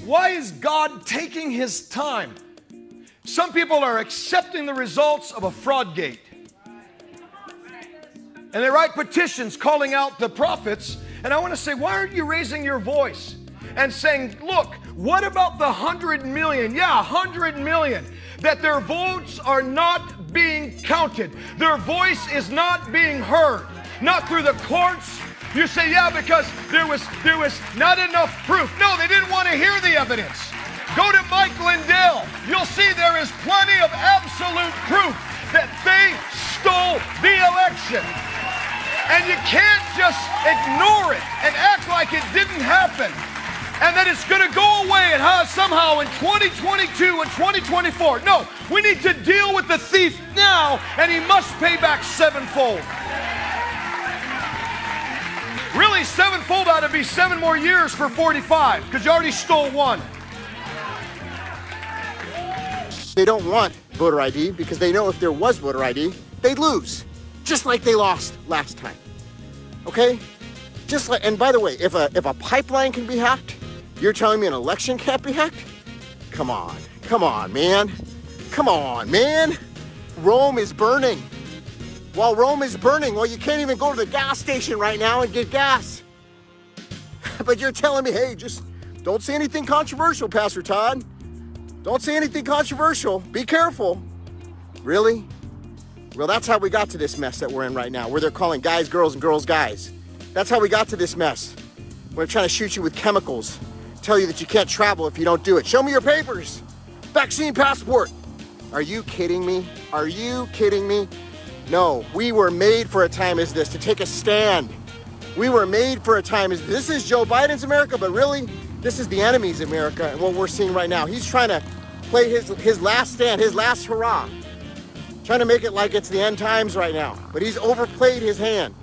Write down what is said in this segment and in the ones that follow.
Why is God taking his time? Some people are accepting the results of a fraud gate. And they write petitions calling out the prophets. And I want to say, why aren't you raising your voice and saying, look, what about the 100 million? Yeah, 100 million. That their votes are not being counted. Their voice is not being heard. Not through the courts. You say, yeah, because there was not enough proof. No, they didn't want to hear the evidence. Go to Mike Lindell. You'll see there is plenty of absolute proof that they stole the election. And you can't just ignore it and act like it didn't happen. And that it's going to go away and somehow in 2022 and 2024. No, we need to deal with the thief now, and he must pay back sevenfold. Really, sevenfold ought to be 7 more years for 45, because you already stole one. They don't want voter ID because they know if there was voter ID, they'd lose, just like they lost last time. Okay? Just like, and by the way, if a pipeline can be hacked, you're telling me an election can't be hacked? Come on, man. Come on, man. Rome is burning. While Rome is burning, well, you can't even go to the gas station right now and get gas. But you're telling me, hey, just don't say anything controversial, Pastor Todd. Don't say anything controversial. Be careful. Really? Well, that's how we got to this mess that we're in right now, where they're calling guys girls and girls guys. That's how we got to this mess. We're trying to shoot you with chemicals, tell you that you can't travel if you don't do it. Show me your papers. Vaccine passport. Are you kidding me? Are you kidding me? No, we were made for a time as this, to take a stand. We were made for a time as this. This is Joe Biden's America, but really, this is the enemy's America, and what we're seeing right now. He's trying to play his last stand, his last hurrah. Trying to make it like it's the end times right now. But he's overplayed his hand.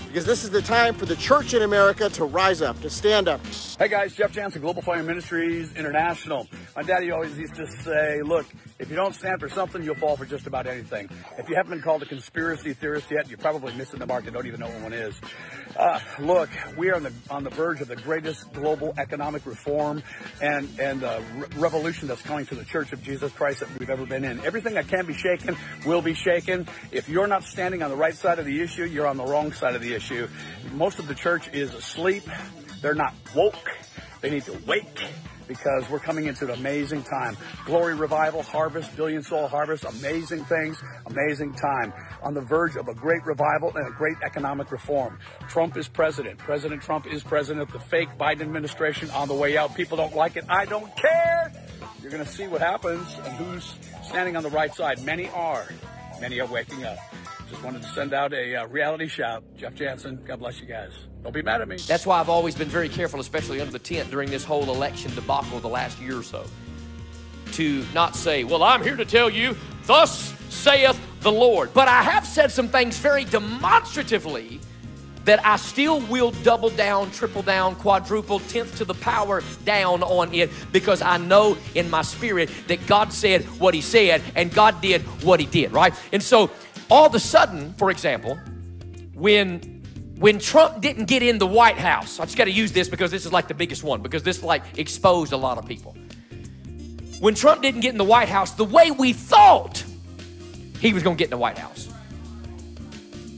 Because this is the time for the church in America to rise up, to stand up. Hey guys, Jeff Jansen, Global Fire Ministries International. My daddy always used to say, look, if you don't stand for something, you'll fall for just about anything. If you haven't been called a conspiracy theorist yet, you're probably missing the mark and don't even know what one is. Look, we are on the verge of the greatest global economic reform and revolution that's coming to the Church of Jesus Christ that we've ever been in. Everything that can be shaken will be shaken. If you're not standing on the right side of the issue, you're on the wrong side of the issue. Most of the church is asleep. They're not woke. They need to wake, because we're coming into an amazing time. Glory revival, harvest, billion soul harvest, amazing things, amazing time. On the verge of a great revival and a great economic reform. Trump is president. President Trump is president. The fake Biden administration on the way out. People don't like it. I don't care. You're going to see what happens and who's standing on the right side. Many are. Many are waking up. Just wanted to send out a reality shout. Jeff Jansen, God bless you guys. Don't be mad at me. That's why I've always been very careful, especially under the tent during this whole election debacle the last year or so, to not say, well, I'm here to tell you, thus saith the Lord. But I have said some things very demonstratively that I still will double down, triple down, quadruple, tenth to the power down on it, because I know in my spirit that God said what he said and God did what he did, right? And so all of a sudden, for example, when Trump didn't get in the White House, I just got to use this because this is like the biggest one, because this like exposed a lot of people. When Trump didn't get in the White House the way we thought he was going to get in the White House.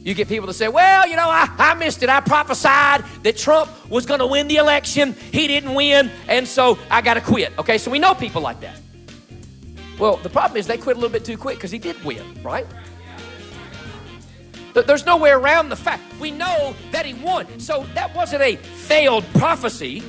You get people that say, well, you know, I missed it. I prophesied that Trump was going to win the election. He didn't win, and so I got to quit. Okay, so we know people like that. Well, the problem is they quit a little bit too quick, because he did win, right? There's no way around the fact. We know that he won. So that wasn't a failed prophecy.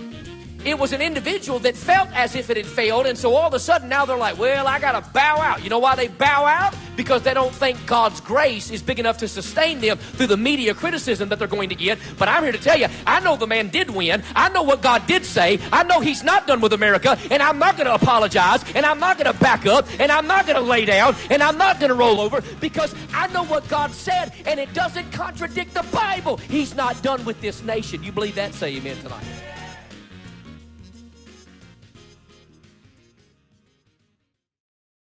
It was an individual that felt as if it had failed, and so all of a sudden now they're like, well, I got to bow out. You know why they bow out? Because they don't think God's grace is big enough to sustain them through the media criticism that they're going to get. But I'm here to tell you, I know the man did win. I know what God did say. I know he's not done with America, and I'm not going to apologize, and I'm not going to back up, and I'm not going to lay down, and I'm not going to roll over, because I know what God said, and it doesn't contradict the Bible. He's not done with this nation. You believe that? Say amen tonight.